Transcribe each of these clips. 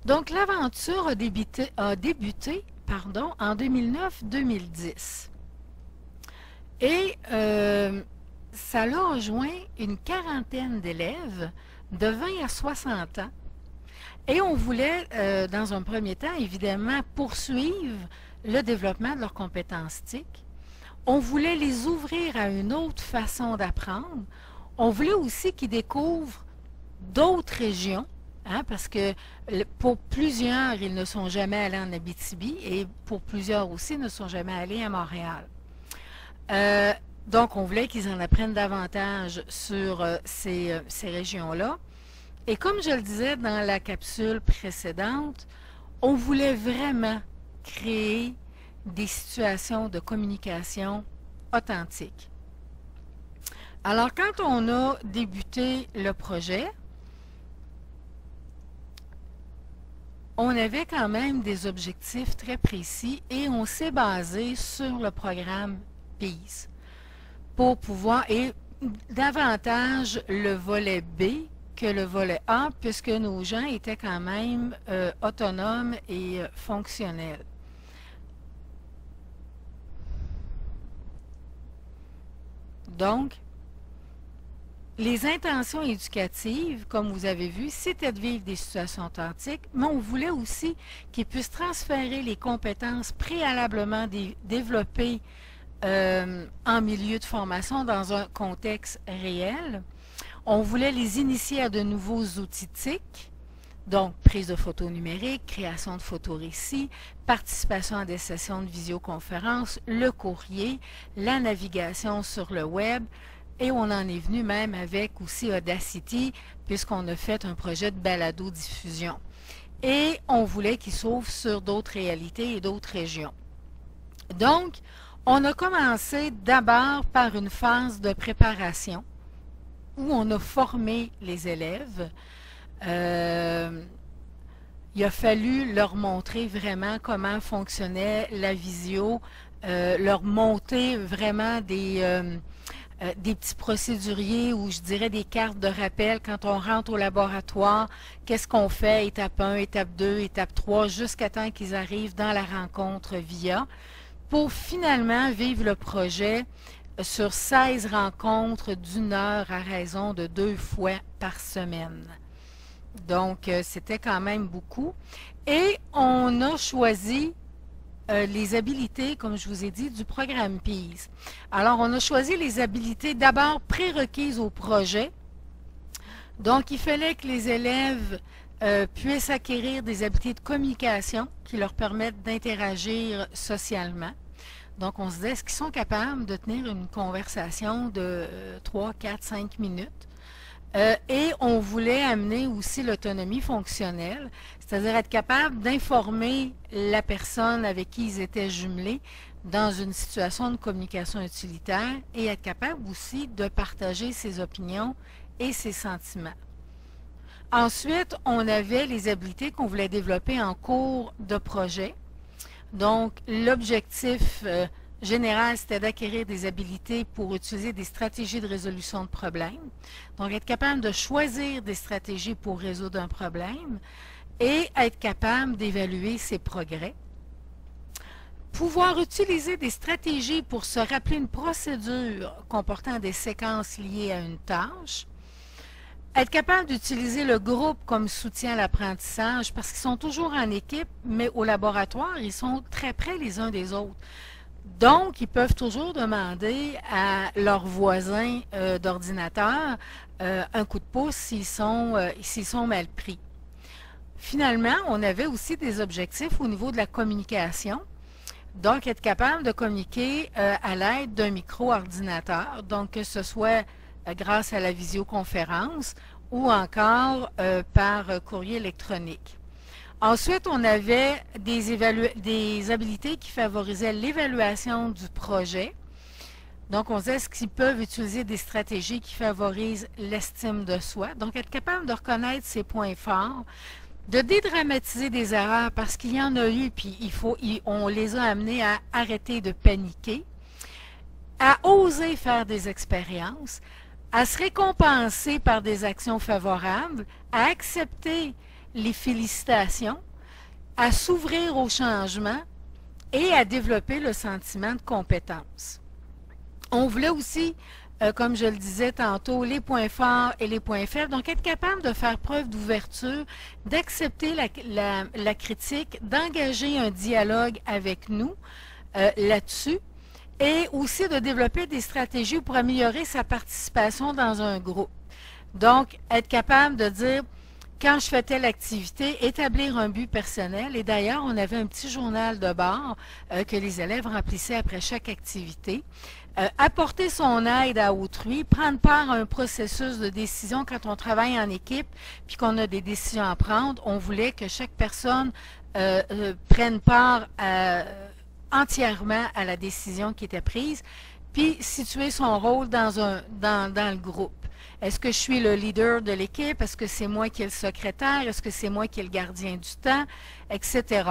Donc, l'aventure a débuté en 2009-2010. Et ça l'a rejoint une quarantaine d'élèves de 20 à 60 ans. Et on voulait, dans un premier temps, évidemment, poursuivre le développement de leurs compétences TIC. On voulait les ouvrir à une autre façon d'apprendre. On voulait aussi qu'ils découvrent d'autres régions, hein, parce que pour plusieurs, ils ne sont jamais allés en Abitibi et pour plusieurs aussi, ne sont jamais allés à Montréal. Donc, on voulait qu'ils en apprennent davantage sur ces régions-là. Et comme je le disais dans la capsule précédente, on voulait vraiment créer des situations de communication authentiques. Alors, quand on a débuté le projet, on avait quand même des objectifs très précis et on s'est basé sur le programme PEACE pour pouvoir, et davantage le volet B que le volet A, puisque nos gens étaient quand même autonomes et fonctionnels. Donc, les intentions éducatives, comme vous avez vu, c'était de vivre des situations authentiques, mais on voulait aussi qu'ils puissent transférer les compétences préalablement développées en milieu de formation dans un contexte réel. On voulait les initier à de nouveaux outils TIC, donc prise de photos numériques, création de photorécits, participation à des sessions de visioconférence, le courrier, la navigation sur le web, et on en est venu même avec aussi Audacity, puisqu'on a fait un projet de balado-diffusion. Et on voulait qu'ils s'ouvrent sur d'autres réalités et d'autres régions. Donc, on a commencé d'abord par une phase de préparation où on a formé les élèves. Il a fallu leur montrer vraiment comment fonctionnait la visio, leur monter vraiment des petits procéduriers ou je dirais des cartes de rappel quand on rentre au laboratoire, qu'est-ce qu'on fait, étape 1, étape 2, étape 3, jusqu'à temps qu'ils arrivent dans la rencontre VIA, pour finalement vivre le projet sur 16 rencontres d'1 heure à raison de 2 fois par semaine. Donc, c'était quand même beaucoup. Et on a choisi les habilités, comme je vous ai dit, du programme PEACE. Alors, on a choisi les habilités d'abord prérequises au projet. Donc, il fallait que les élèves puissent acquérir des habiletés de communication qui leur permettent d'interagir socialement. Donc, on se disait, est-ce qu'ils sont capables de tenir une conversation de 3, 4, 5 minutes? Et on voulait amener aussi l'autonomie fonctionnelle, c'est-à-dire être capable d'informer la personne avec qui ils étaient jumelés dans une situation de communication utilitaire et être capable aussi de partager ses opinions et ses sentiments. Ensuite, on avait les habiletés qu'on voulait développer en cours de projet. Donc, l'objectif général, c'était d'acquérir des habiletés pour utiliser des stratégies de résolution de problèmes. Donc, être capable de choisir des stratégies pour résoudre un problème et être capable d'évaluer ses progrès. Pouvoir utiliser des stratégies pour se rappeler une procédure comportant des séquences liées à une tâche. Être capable d'utiliser le groupe comme soutien à l'apprentissage parce qu'ils sont toujours en équipe, mais au laboratoire, ils sont très près les uns des autres. Donc, ils peuvent toujours demander à leurs voisins d'ordinateur un coup de pouce s'ils sont mal pris. Finalement, on avait aussi des objectifs au niveau de la communication. Donc, être capable de communiquer à l'aide d'un micro-ordinateur, donc que ce soit grâce à la visioconférence ou encore par courrier électronique. Ensuite, on avait des habiletés qui favorisaient l'évaluation du projet. Donc, on disait, est-ce qu'ils peuvent utiliser des stratégies qui favorisent l'estime de soi? Donc, être capable de reconnaître ses points forts, de dédramatiser des erreurs parce qu'il y en a eu, puis on les a amenés à arrêter de paniquer, à oser faire des expériences, à se récompenser par des actions favorables, à accepter les félicitations, à s'ouvrir au changement et à développer le sentiment de compétence. On voulait aussi, comme je le disais tantôt, les points forts et les points faibles. Donc, être capable de faire preuve d'ouverture, d'accepter la critique, d'engager un dialogue avec nous là-dessus et aussi de développer des stratégies pour améliorer sa participation dans un groupe. Donc, être capable de dire, quand je fais telle activité, établir un but personnel. Et d'ailleurs, on avait un petit journal de bord que les élèves remplissaient après chaque activité. Apporter son aide à autrui, prendre part à un processus de décision quand on travaille en équipe puis qu'on a des décisions à prendre. On voulait que chaque personne prenne part entièrement à la décision qui était prise, puis situer son rôle dans le groupe. Est-ce que je suis le leader de l'équipe? Est-ce que c'est moi qui est le secrétaire? Est-ce que c'est moi qui est le gardien du temps? Etc.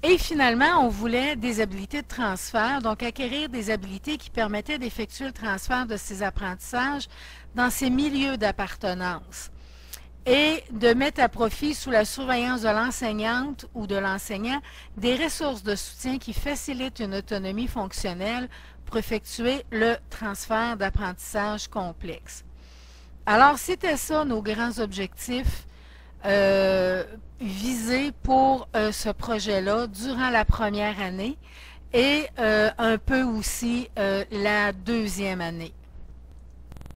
Et finalement, on voulait des habiletés de transfert, donc acquérir des habiletés qui permettaient d'effectuer le transfert de ces apprentissages dans ces milieux d'appartenance et de mettre à profit, sous la surveillance de l'enseignante ou de l'enseignant, des ressources de soutien qui facilitent une autonomie fonctionnelle pour effectuer le transfert d'apprentissage complexe. Alors, c'était ça nos grands objectifs visés pour ce projet-là durant la première année et un peu aussi la deuxième année.